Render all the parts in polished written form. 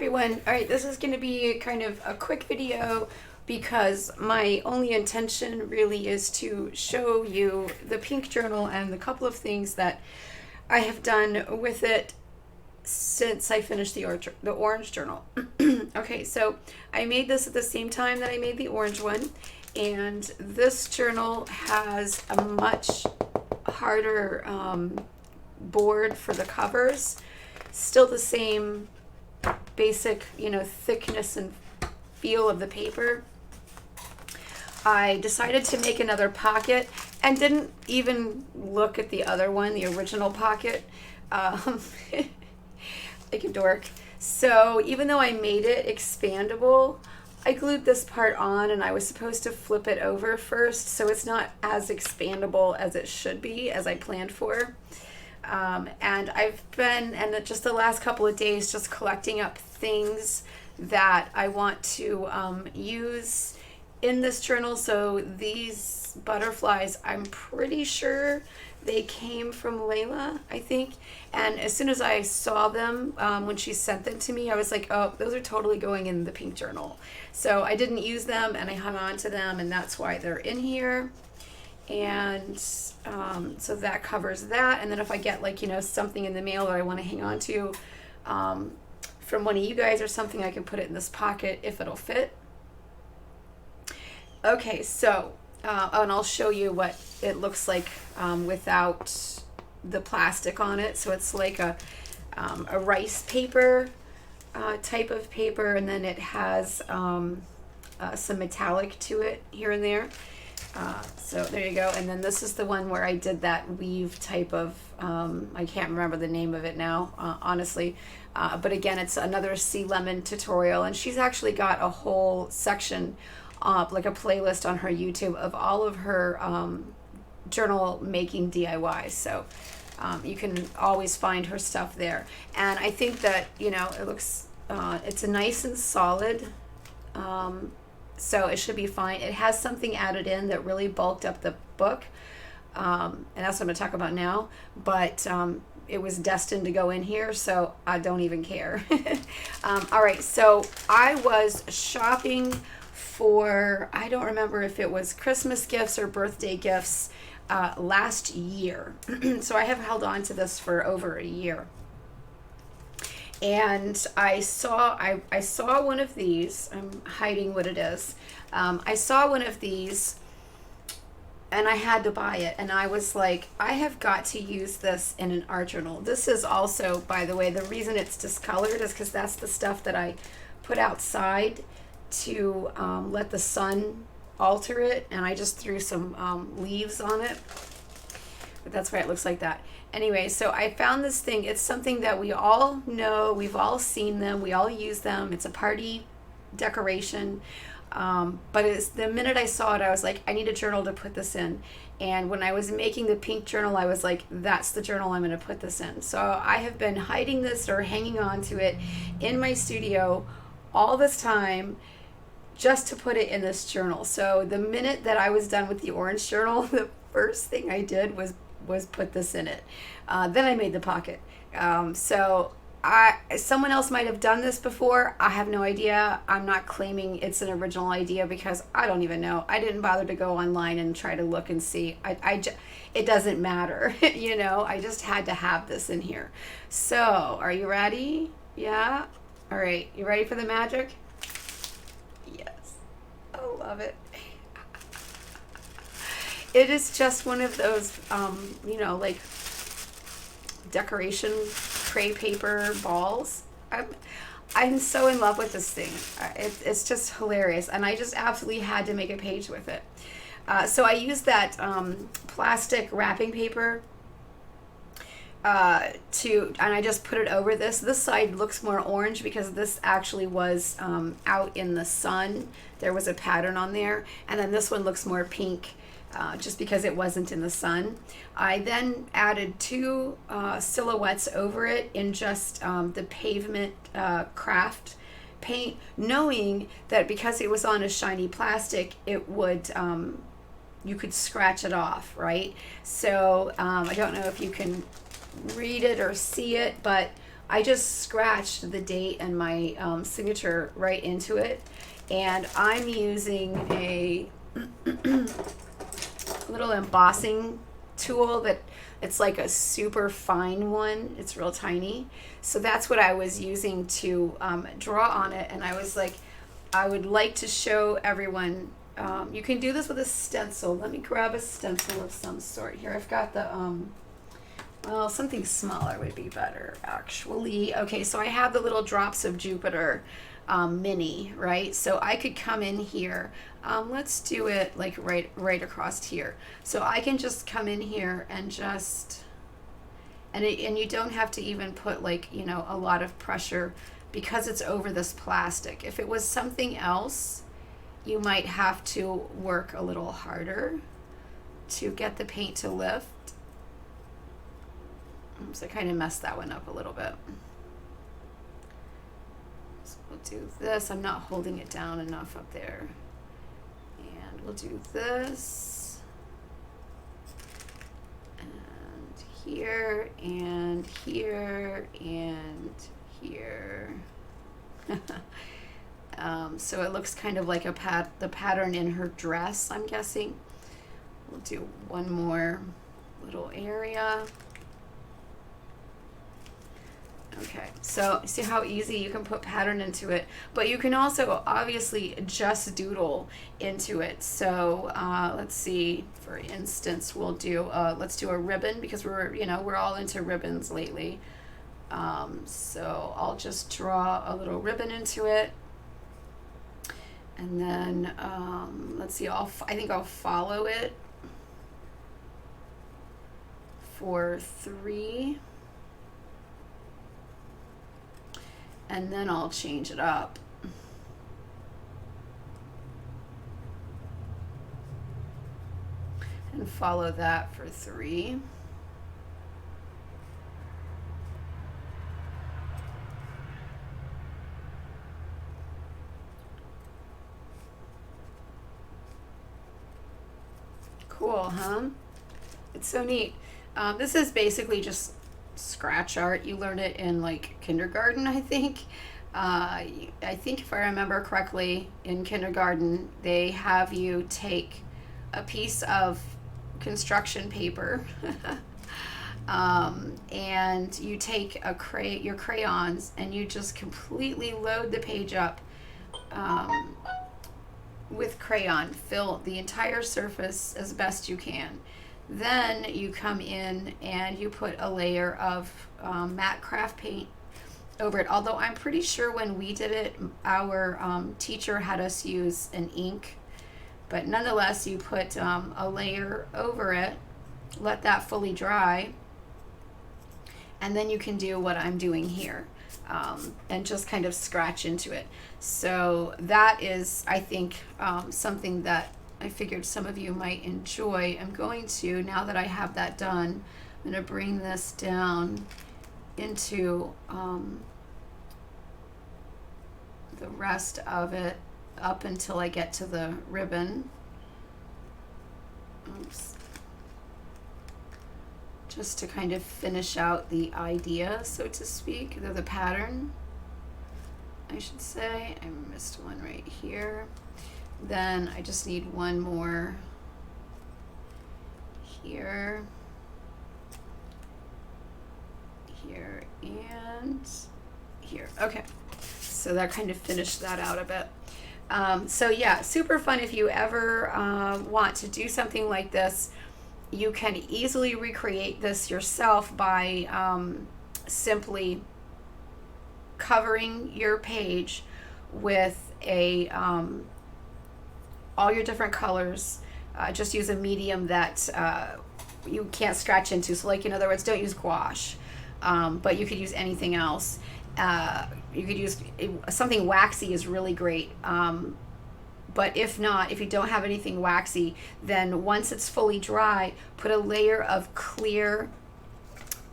everyone. All right, this is going to be kind of a quick video because my only intention really is to show you the pink journal and the couple of things that I have done with it since I finished the orange journal. Okay, so I made this at the same time that I made the orange one, and this journal has a much harder board for the covers. Still the same basic, thickness and feel of the paper. I decided to make another pocket and didn't even look at the other one, the original pocket, like a dork. So even though I made it expandable, I glued this part on and I was supposed to flip it over first, so it's not as expandable as it should be, as I planned for. And I've been, and just the last couple of days, just collecting up things that I want to use in this journal. So these butterflies, I'm pretty sure they came from Layla, I think. And as soon as I saw them, when she sent them to me, I was like, oh, those are totally going in the pink journal. So I didn't use them and I hung on to them, and that's why they're in here. And so that covers that. And then if I get something in the mail that I want to hang on to from one of you guys or something, I can put it in this pocket if it'll fit. Okay, so and I'll show you what it looks like without the plastic on it. So it's like a rice paper type of paper, and then it has some metallic to it here and there. So there you go. And then this is the one where I did that weave type of, I can't remember the name of it now, honestly. But again, it's another Sea Lemon tutorial. And she's actually got a whole section, like a playlist on her YouTube of all of her journal making DIYs. So you can always find her stuff there. And I think that, it looks, it's a nice and solid, so it should be fine. It has something added in that really bulked up the book, and that's what I'm going to talk about now, but it was destined to go in here, so I don't even care. All right, so I was shopping for, I don't remember if it was Christmas gifts or birthday gifts last year. So I have held on to this for over a year. And I saw one of these. I'm hiding what it is. I saw one of these and I had to buy it, and I was like, I have got to use this in an art journal. This is also, by the way, the reason it's discolored is because that's the stuff that I put outside to let the sun alter it, and I just threw some leaves on it. But that's why it looks like that. Anyway, so I found this thing. It's something that we all know. We've all seen them. We all use them. It's a party decoration. But it's the minute I saw it, I was like, I need a journal to put this in. And when I was making the pink journal, I was like, that's the journal I'm going to put this in. So I have been hiding this or hanging on to it in my studio all this time just to put it in this journal. So the minute that I was done with the orange journal, the first thing I did was put this in it. Then I made the pocket. So someone else might have done this before. I have no idea. I'm not claiming it's an original idea because I don't even know. I didn't bother to go online and try to look and see. It doesn't matter. I just had to have this in here. So are you ready? Yeah? All right. You ready for the magic? Yes. I love it. It is just one of those, like decoration tray paper balls. I'm so in love with this thing. It's just hilarious, and I just absolutely had to make a page with it. So I used that plastic wrapping paper and I just put it over this. This side looks more orange because this actually was out in the sun. There was a pattern on there, and then this one looks more pink. Just because it wasn't in the sun. I then added two silhouettes over it in just the pavement craft paint, knowing that because it was on a shiny plastic, it would, you could scratch it off, right? So I don't know if you can read it or see it, but I just scratched the date and my signature right into it. And I'm using a little embossing tool that it's like a super fine one. It's real tiny. So that's what I was using to draw on it. And I was like, I would like to show everyone. You can do this with a stencil. Let me grab a stencil of some sort here. I've got the, well, something smaller would be better, actually. Okay, so I have the little Drops of Jupiter mini, right? So I could come in here. Let's do it like right across here. So I can just come in here and just, and you don't have to even put like, you know, a lot of pressure because it's over this plastic. If it was something else, you might have to work a little harder to get the paint to lift. So I kind of messed that one up a little bit. So we'll do this. I'm not holding it down enough up there. And we'll do this. And here, and here, and here. So it looks kind of like the pattern in her dress, I'm guessing. We'll do one more little area. Okay, so see how easy you can put pattern into it, but you can also obviously just doodle into it. So let's see, for instance, we'll do, let's do a ribbon because we're all into ribbons lately. So I'll just draw a little ribbon into it. And then, let's see, I think I'll follow it for 3. And then I'll change it up. And follow that for 3. Cool, huh? It's so neat. This is basically just scratch art. You learn it in like kindergarten, I think. I think if I remember correctly, in kindergarten, they have you take a piece of construction paper and you take your crayons and you just completely load the page up with crayon. Fill the entire surface as best you can. Then you come in and you put a layer of matte craft paint over it. Although I'm pretty sure when we did it, our teacher had us use an ink. But nonetheless, you put a layer over it, let that fully dry, and then you can do what I'm doing here and just kind of scratch into it. So that is, I think, something that I figured some of you might enjoy. I'm going to, now that I have that done, I'm going to bring this down into the rest of it up until I get to the ribbon. Oops. Just to kind of finish out the idea, so to speak, the pattern, I should say. I missed one right here. Then I just need one more here, here, and here. Okay, so that kind of finished that out a bit. So yeah, super fun. If you ever want to do something like this, you can easily recreate this yourself by simply covering your page with a all your different colors. Just use a medium that you can't scratch into. So like, in other words, don't use gouache, but you could use anything else. You could use something waxy is really great. But if not, if you don't have anything waxy, then once it's fully dry, put a layer of clear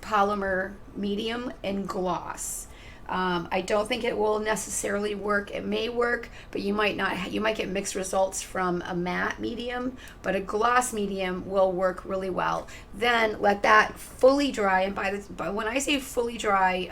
polymer medium and gloss. I don't think it will necessarily work. It may work, but you might not. You might get mixed results from a matte medium, but a gloss medium will work really well. Then let that fully dry, and by when I say fully dry,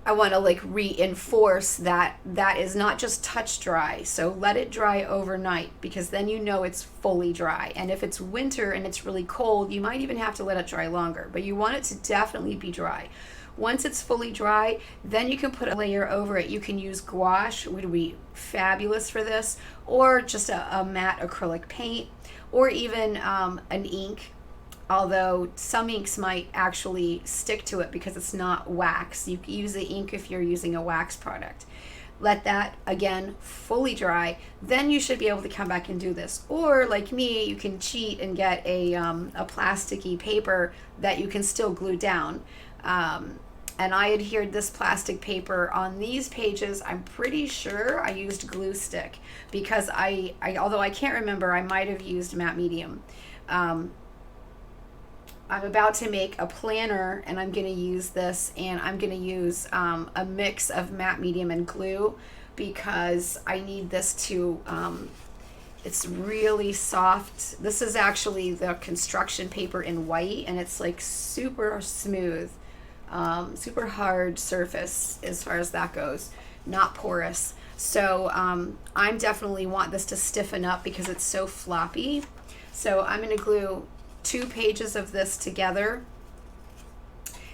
I want to like reinforce that that is not just touch dry. So let it dry overnight, because then you know it's fully dry. And if it's winter and it's really cold, you might even have to let it dry longer, but you want it to definitely be dry. Once it's fully dry, then you can put a layer over it. You can use gouache, would be fabulous for this, or just a matte acrylic paint, or even an ink. Although some inks might actually stick to it because it's not wax. You can use the ink if you're using a wax product. Let that, again, fully dry. Then you should be able to come back and do this. Or, like me, you can cheat and get a plasticky paper that you can still glue down. And I adhered this plastic paper on these pages. I'm pretty sure I used glue stick, because I although I can't remember, I might have used matte medium. I'm about to make a planner, and I'm going to use this, and I'm going to use a mix of matte medium and glue, because I need this to, it's really soft. This is actually the construction paper in white, and it's like super smooth, super hard surface as far as that goes, not porous. So I'm definitely want this to stiffen up because it's so floppy. So I'm going to glue 2 pages of this together,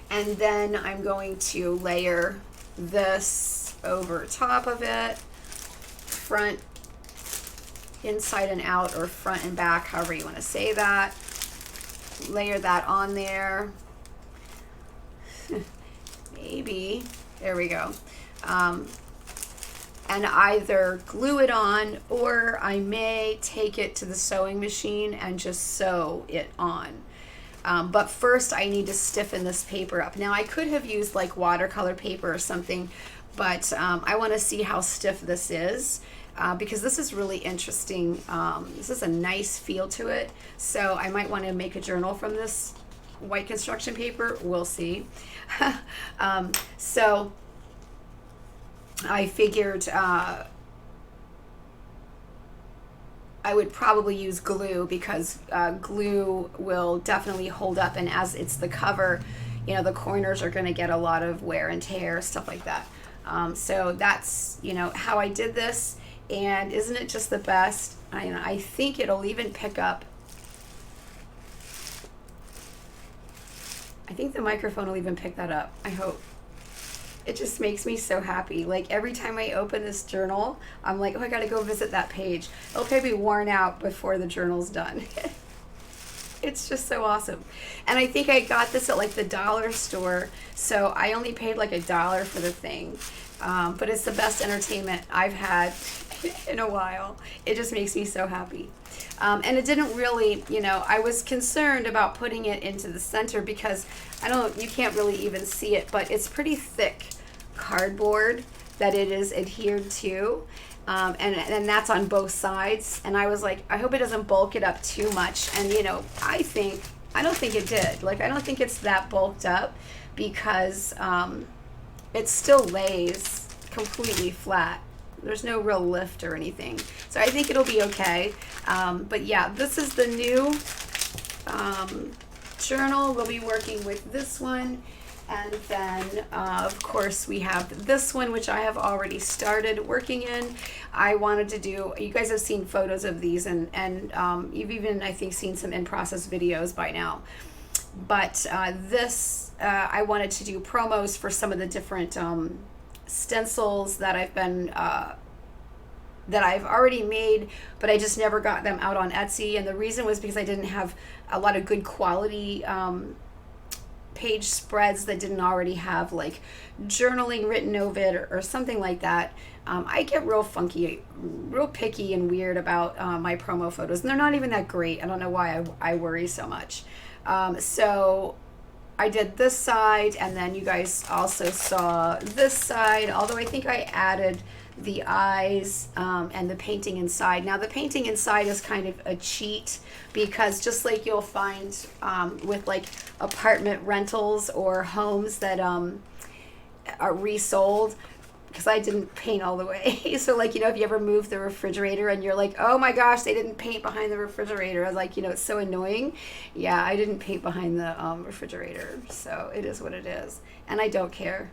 and then I'm going to layer this over top of it, front, inside and out, or front and back, however you want to say that. Layer that on there. Maybe, there we go. And either glue it on, or I may take it to the sewing machine and just sew it on. But first I need to stiffen this paper up. Now I could have used like watercolor paper or something, but I want to see how stiff this is, because this is really interesting. This is a nice feel to it. So I might want to make a journal from this white construction paper. We'll see. So I figured I would probably use glue, because glue will definitely hold up, and as it's the cover, you know, the corners are going to get a lot of wear and tear, stuff like that. So that's, you know, how I did this, and isn't it just the best? I think it'll even pick up. I think the microphone will even pick that up. I hope. It just makes me so happy. Like every time I open this journal, I'm like, oh, I gotta go visit that page. It'll probably be worn out before the journal's done. It's just so awesome. And I think I got this at like the dollar store, so I only paid like $1 for the thing. But it's the best entertainment I've had in a while. It just makes me so happy. And it didn't really, you know, I was concerned about putting it into the center, because you can't really even see it, but it's pretty thick cardboard that it is adhered to. And that's on both sides. And I was like, I hope it doesn't bulk it up too much. And, you know, I don't think it did. Like, I don't think it's that bulked up, because it still lays completely flat. There's no real lift or anything. So I think it'll be okay. But yeah, this is the new journal. We'll be working with this one. And then, of course, we have this one, which I have already started working in. I wanted to do, you guys have seen photos of these, and you've even, I think, seen some in-process videos by now. But this, I wanted to do promos for some of the different stencils that I've already made, but I just never got them out on Etsy. And the reason was because I didn't have a lot of good quality page spreads that didn't already have like journaling written over it, or something like that. I get real funky, real picky and weird about my promo photos, and they're not even that great. I don't know why I worry so much. So I did this side, and then you guys also saw this side, although I think I added the eyes and the painting inside. Now the painting inside is kind of a cheat, because just like you'll find with like apartment rentals or homes that are resold, because I didn't paint all the way. So like, if you ever move the refrigerator and you're like, oh my gosh, they didn't paint behind the refrigerator. I was like, it's so annoying. Yeah, I didn't paint behind the refrigerator. So it is what it is. And I don't care.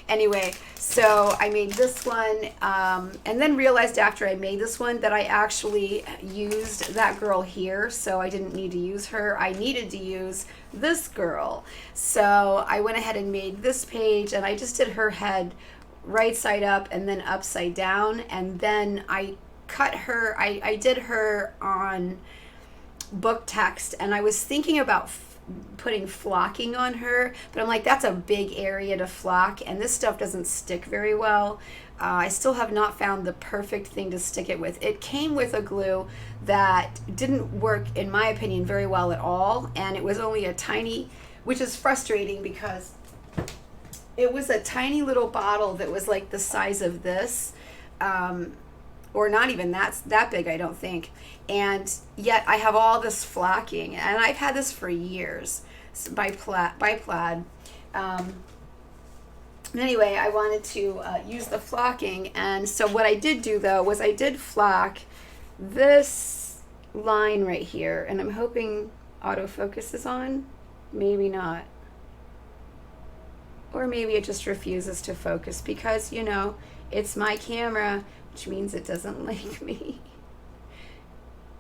Anyway, so I made this one and then realized after I made this one that I actually used that girl here. So I didn't need to use her. I needed to use this girl. So I went ahead and made this page, and I just did her head right side up and then upside down, and then I cut her. I did her on book text, and I was thinking about putting flocking on her, but I'm like, that's a big area to flock, and this stuff doesn't stick very well. I still have not found the perfect thing to stick it with. It came with a glue that didn't work, in my opinion, very well at all, and it was only a tiny, which is frustrating because it was a tiny little bottle that was like the size of this, or not even that big, I don't think. And yet I have all this flocking, and I've had this for years by Plaid. Anyway, I wanted to use the flocking, and so what I did do though was I did flock this line right here, and I'm hoping autofocus is on. Maybe not. Or maybe it just refuses to focus because, it's my camera, which means it doesn't like me.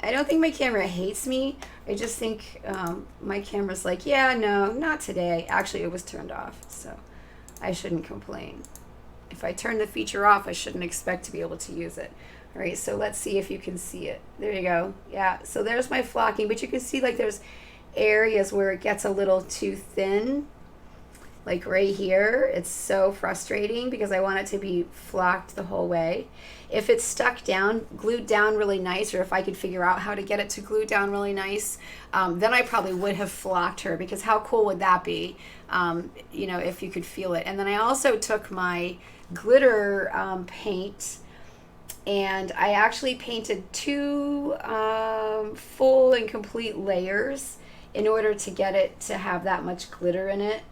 I don't think my camera hates me. I just think my camera's like, yeah, no, not today. Actually, it was turned off, so I shouldn't complain. If I turn the feature off, I shouldn't expect to be able to use it. All right, so let's see if you can see it. There you go. Yeah, so there's my flocking, but you can see like there's areas where it gets a little too thin. Like right here, it's so frustrating because I want it to be flocked the whole way. If it's stuck down, glued down really nice, or if I could figure out how to get it to glue down really nice, then I probably would have flocked her, because how cool would that be, if you could feel it. And then I also took my glitter paint, and I actually painted 2 full and complete layers in order to get it to have that much glitter in it.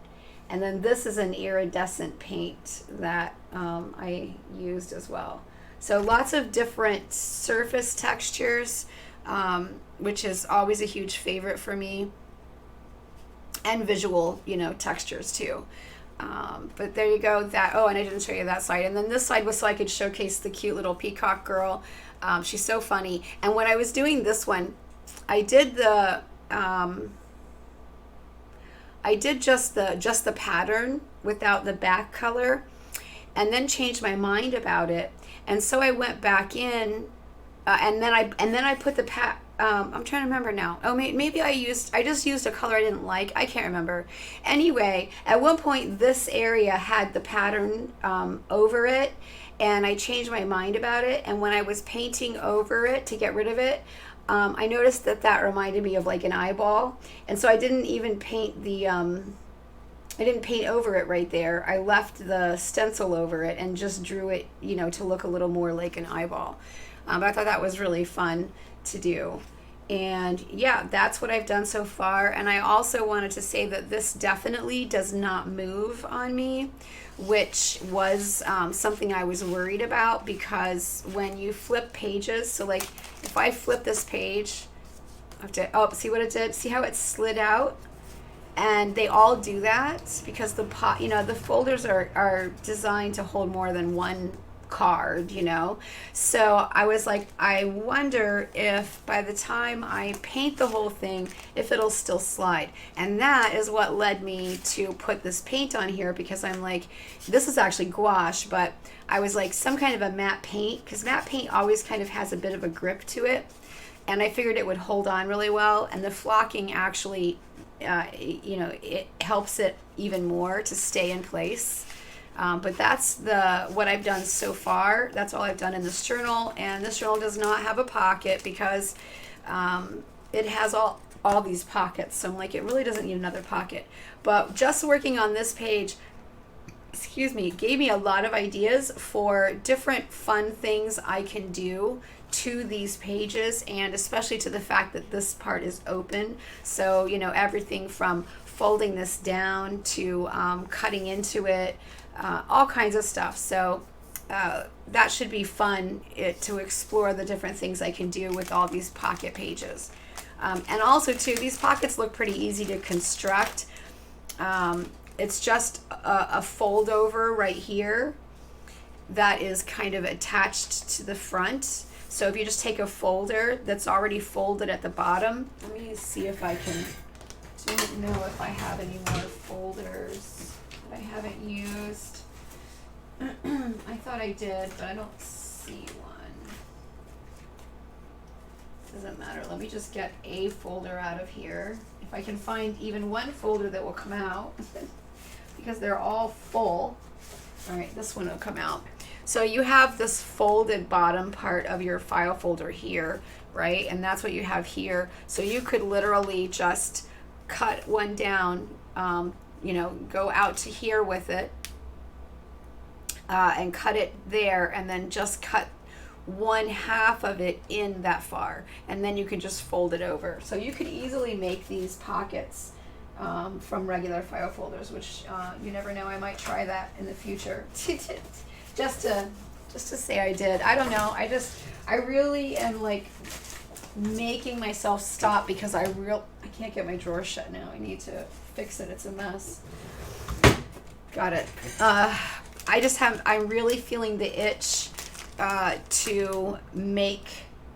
And then this is an iridescent paint that I used as well. So lots of different surface textures, which is always a huge favorite for me. And visual, textures too. But there you go. And I didn't show you that side. And then this side was so I could showcase the cute little peacock girl. She's so funny. And when I was doing this one, I did just the pattern without the back color, and then changed my mind about it. And so I went back in, and then I put the I'm trying to remember now. Oh, maybe I just used a color I didn't like. I can't remember. Anyway, at one point this area had the pattern over it, and I changed my mind about it. And when I was painting over it to get rid of it, I noticed that reminded me of like an eyeball, and so I didn't even paint I didn't paint over it right there. I left the stencil over it and just drew it, to look a little more like an eyeball. But I thought that was really fun to do. And yeah, that's what I've done so far. And I also wanted to say that this definitely does not move on me, which was something I was worried about, because when you flip pages, so like if I flip this page, see what it did? See how it slid out? And they all do that because the folders are designed to hold more than one card, so I was like, I wonder if by the time I paint the whole thing, if it'll still slide. And that is what led me to put this paint on here, because I'm like, this is actually gouache, but I was like, some kind of a matte paint, because matte paint always kind of has a bit of a grip to it, and I figured it would hold on really well. And the flocking actually it helps it even more to stay in place. But that's what I've done so far. That's all I've done in this journal, and this journal does not have a pocket because it has all these pockets. So I'm like, it really doesn't need another pocket. But just working on this page, gave me a lot of ideas for different fun things I can do to these pages, and especially to the fact that this part is open. So everything from folding this down to cutting into it, all kinds of stuff. So that should be fun to explore the different things I can do with all these pocket pages. And also too, these pockets look pretty easy to construct. It's just a fold over right here that is kind of attached to the front. So if you just take a folder that's already folded at the bottom, let me see if I can, don't know if I have any more folders that I haven't used. I thought I did, but I don't see one. Doesn't matter. Let me just get a folder out of here. If I can find even one folder that will come out, because they're all full. All right, this one will come out. So you have this folded bottom part of your file folder here, right? And that's what you have here. So you could literally just cut one down, you know, go out to here with it, and cut it there, and then just cut one half of it in that far, and then you can just fold it over. So you could easily make these pockets from regular file folders, which you never know, I might try that in the future. just to say I did. I don't know, I really am like making myself stop because I can't get my drawer shut now. I need to fix it, it's a mess. Got it. I'm really feeling the itch to make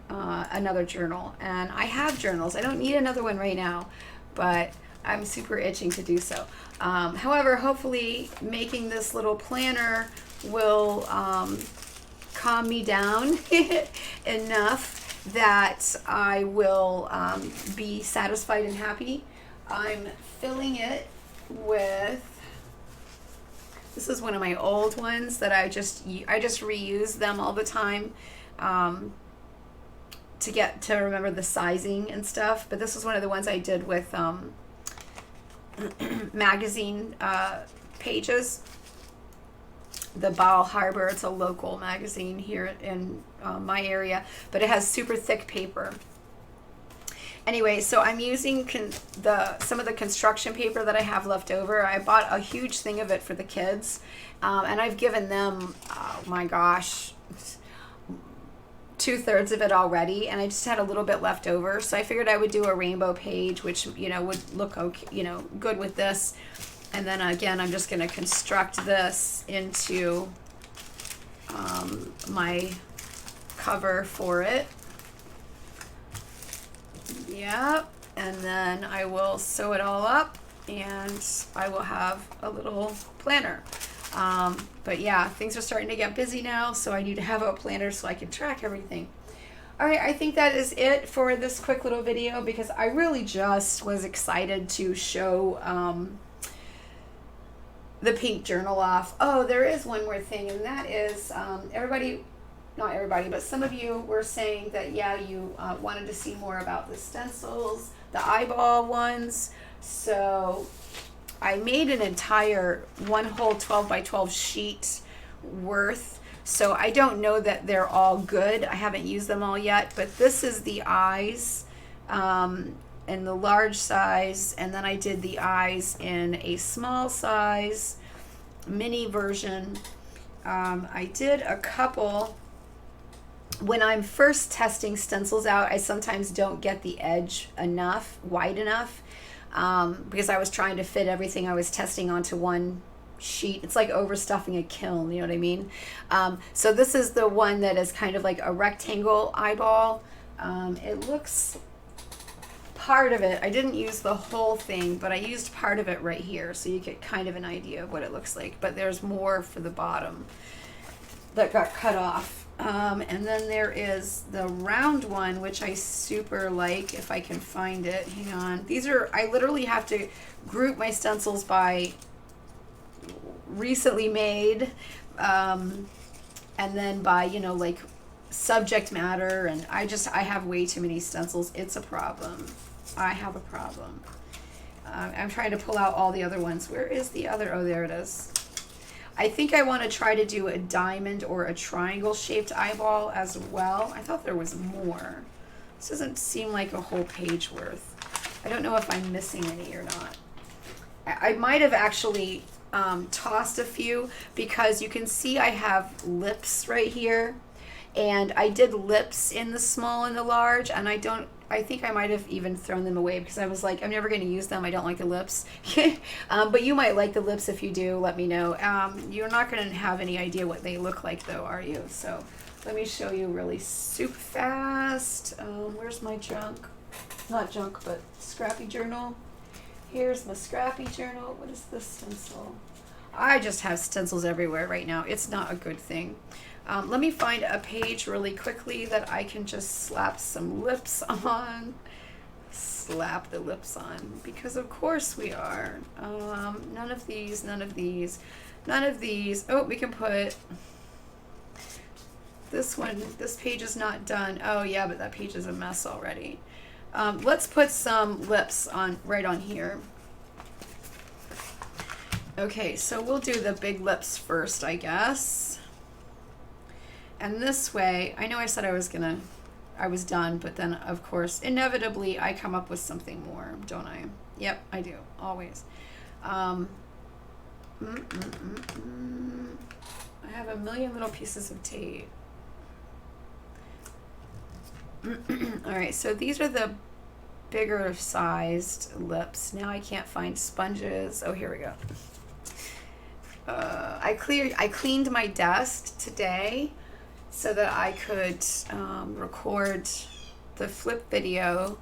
another journal, and I have journals. I don't need another one right now, but I'm super itching to do so. However, hopefully making this little planner will calm me down enough that I will be satisfied and happy. I'm filling it with, this is one of my old ones that I just reuse them all the time to remember the sizing and stuff. But this is one of the ones I did with magazine pages. The Belle Harbor, it's a local magazine here in my area, but it has super thick paper. Anyway, so I'm using some of the construction paper that I have left over. I bought a huge thing of it for the kids, and I've given them, oh my gosh, 2/3 of it already, and I just had a little bit left over. So I figured I would do a rainbow page, which, you know, would look okay, you know, good with this. And then again, I'm just going to construct this into my cover for it. Yep, and then I will sew it all up, and I will have a little planner. But yeah, things are starting to get busy now, so I need to have a planner so I can track everything. All right, I think that is it for this quick little video, because I really just was excited to show the pink journal off. Oh, there is one more thing, and that is not everybody, but some of you were saying that, yeah, you wanted to see more about the stencils, the eyeball ones. So I made an entire one whole 12 by 12 sheet worth. So I don't know that they're all good. I haven't used them all yet, but this is the eyes in the large size, and then I did the eyes in a small size mini version. I did a couple. When I'm first testing stencils out, I sometimes don't get the edge wide enough, because I was trying to fit everything I was testing onto one sheet. It's like overstuffing a kiln, you know what I mean? So this is the one that is kind of like a rectangle eyeball. It looks, part of it, I didn't use the whole thing, but I used part of it right here, so you get kind of an idea of what it looks like. But there's more for the bottom that got cut off. And then there is the round one, which I super like, if I can find it. Hang on. These are, I literally have to group my stencils by recently made, and then by, you know, like subject matter, and I have way too many stencils. It's a problem. I have a problem. I'm trying to pull out all the other ones. Where is the other? Oh, there it is. I think I want to try to do a diamond or a triangle shaped eyeball as well. I thought there was more. This doesn't seem like a whole page worth. I don't know if I'm missing any or not. I might have actually tossed a few because you can see I have lips right here, and I did lips in the small and the large, and I think I might have even thrown them away because I was like, I'm never going to use them. I don't like the lips. But you might like the lips. If you do, let me know. You're not going to have any idea what they look like though, are you? So let me show you really super fast. Where's my junk? Not junk, but scrappy journal. Here's my scrappy journal. What is this stencil? I just have stencils everywhere right now. It's not a good thing. Let me find a page really quickly that I can just slap some lips on. Slap the lips on, because of course we are. None of these, none of these, none of these. Oh, we can put this one. This page is not done. Oh yeah, but that page is a mess already. Let's put some lips on right on here. Okay, so we'll do the big lips first, I guess. And this way, I know I said I was done, but then of course, inevitably, I come up with something more, don't I? Yep, I do, always. I have a million little pieces of tape. All right, so these are the bigger sized lips. Now I can't find sponges. Oh, here we go. I cleaned my desk today so that I could record the flip video,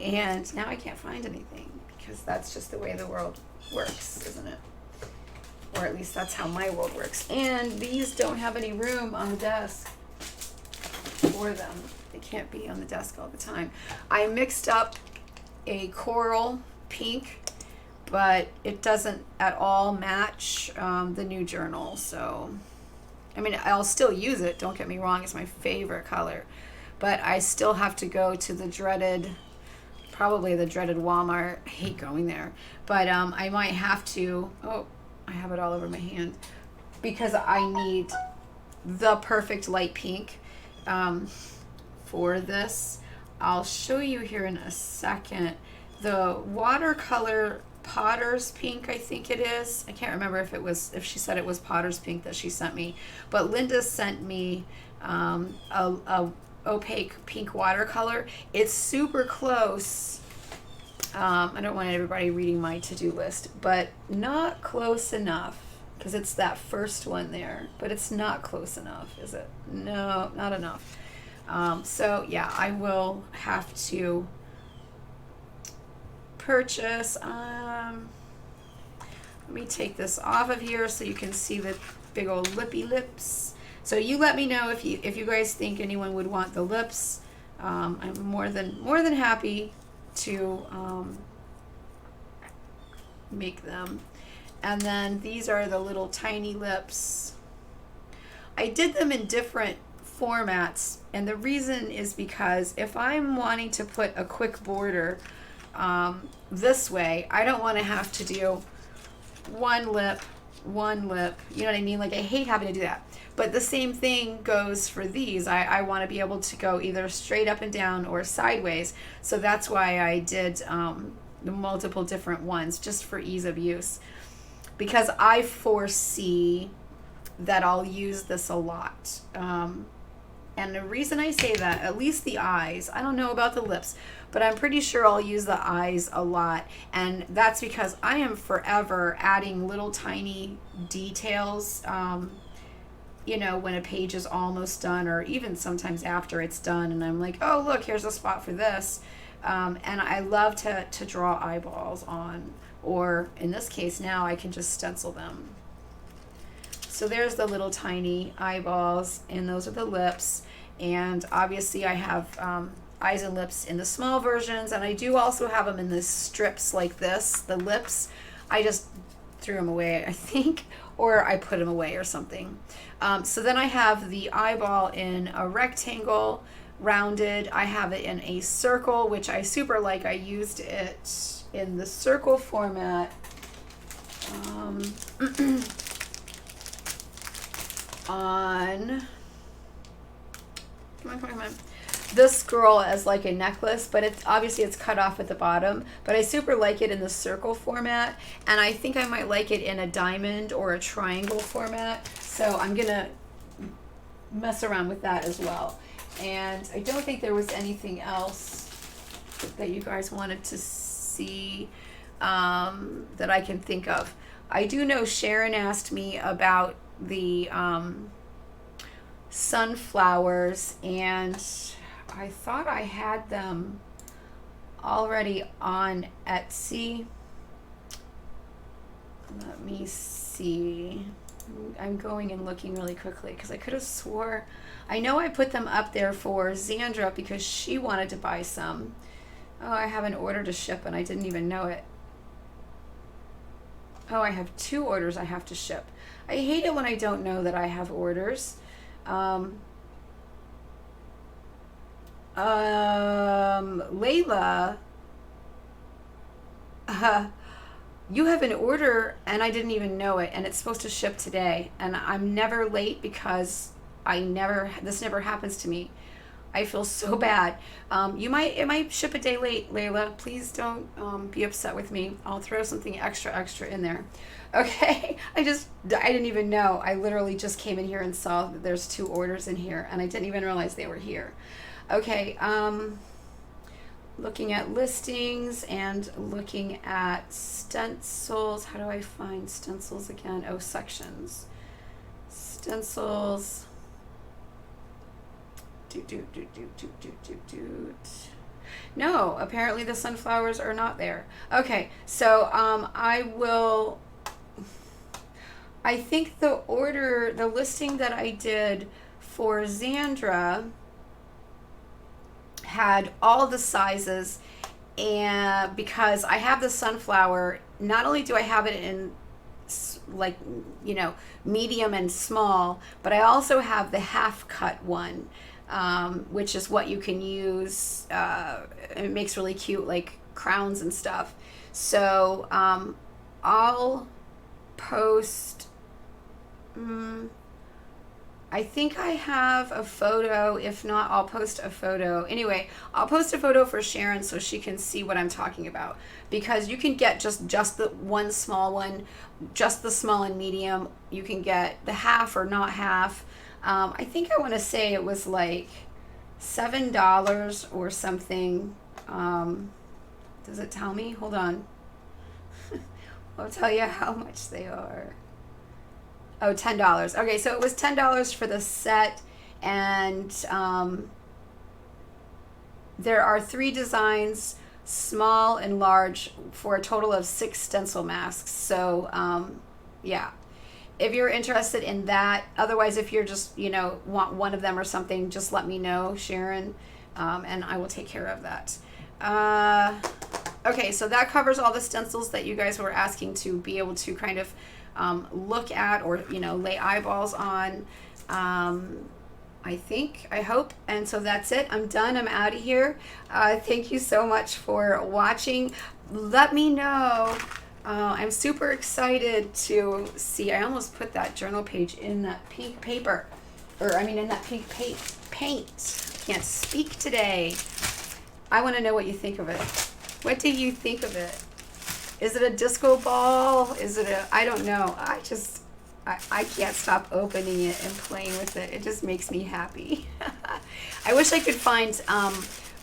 and now I can't find anything because that's just the way the world works, isn't it? Or at least that's how my world works. And these don't have any room on the desk for them. They can't be on the desk all the time. I mixed up a coral pink, but it doesn't at all match the new journal. So, I mean, I'll still use it, don't get me wrong, it's my favorite color, but I still have to go to the dreaded, probably the dreaded Walmart. I hate going there, but I might have to. Oh, I have it all over my hand because I need the perfect light pink for this. I'll show you here in a second. The watercolor Potter's pink, I think it is. I can't remember if she said it was Potter's pink that she sent me, but Linda sent me a opaque pink watercolor. It's super close. I don't want everybody reading my to-do list, but not close enough because it's that first one there, but it's not close enough, is it? No, not enough. So yeah, I will have to purchase. Let me take this off of here so you can see the big old lippy lips. So you let me know if you guys think anyone would want the lips. I'm more than happy to make them. And then these are the little tiny lips. I did them in different formats, and the reason is because if I'm wanting to put a quick border this way, I don't want to have to do one lip, you know what I mean? Like, I hate having to do that. But the same thing goes for these. I want to be able to go either straight up and down or sideways. So that's why I did the multiple different ones, just for ease of use. Because I foresee that I'll use this a lot. And the reason I say that, at least the eyes, I don't know about the lips, but I'm pretty sure I'll use the eyes a lot. And that's because I am forever adding little tiny details, you know, when a page is almost done, or even sometimes after it's done, and I'm like, oh, look, here's a spot for this. And I love to draw eyeballs on, or in this case now I can just stencil them. So there's the little tiny eyeballs, and those are the lips. And obviously I have eyes and lips in the small versions, and I do also have them in the strips like this, the lips. I just threw them away, I think, or I put them away or something. So then I have the eyeball in a rectangle, rounded. I have it in a circle, which I super like. I used it in the circle format. this girl as like a necklace, but it's obviously it's cut off at the bottom, but I super like it in the circle format, and I think I might like it in a diamond or a triangle format, so I'm gonna mess around with that as well. And I don't think there was anything else that you guys wanted to see that I can think of. I do know Sharon asked me about the sunflowers, and I thought I had them already on Etsy. Let me see. I'm going and looking really quickly because I could have swore. I know I put them up there for Xandra because she wanted to buy some. Oh, I have an order to ship and I didn't even know it. Oh, I have 2 orders I have to ship. I hate it when I don't know that I have orders. Layla, you have an order and I didn't even know it, and it's supposed to ship today, and I'm never late because this never happens to me. I feel so bad. It might ship a day late, Layla. Please don't be upset with me. I'll throw something extra in there. Okay, I didn't even know. I literally just came in here and saw that there's 2 orders in here, and I didn't even realize they were here. Okay, looking at listings and looking at stencils. How do I find stencils again? Oh, sections. Stencils. No, apparently the sunflowers are not there. Okay, so I think the listing that I did for Xandra had all the sizes, and because I have the sunflower, not only do I have it in like, you know, medium and small, but I also have the half cut one, which is what you can use. It makes really cute like crowns and stuff. So I'll post, I think I have a photo. If not, I'll post a photo. Anyway, I'll post a photo for Sharon so she can see what I'm talking about, because you can get just the one small one, just the small and medium. You can get the half or not half. I think I want to say it was like $7 or something. Does it tell me? Hold on. I'll tell you how much they are. Oh, $10. Okay, so it was $10 for the set, and there are 3 designs, small and large, for a total of 6 stencil masks. So yeah, if you're interested in that. Otherwise, if you're just, you know, want one of them or something, just let me know, Sharon, and I will take care of that. Okay, so that covers all the stencils that you guys were asking to be able to kind of look at, or, you know, lay eyeballs on. I hope. And so that's it. I'm done. I'm out of here. Thank you so much for watching. Let me know. I'm super excited to see. I almost put that journal page in that pink paper, or I mean in that pink paint. Can't speak today. I want to know what you think of it. What do you think of it? Is it a disco ball? Is it I don't know. I can't stop opening it and playing with it. It just makes me happy. I wish I could find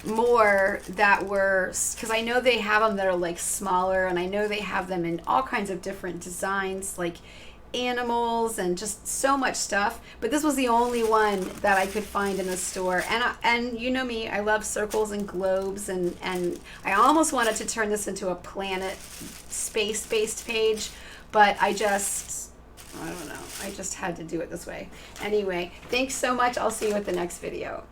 more that were, because I know they have them that are like smaller, and I know they have them in all kinds of different designs, like animals and just so much stuff, but this was the only one that I could find in the store. And you know me, I love circles and globes, and I almost wanted to turn this into a planet space-based page, but I don't know, I just had to do it this way. Anyway, thanks so much. I'll see you at the next video.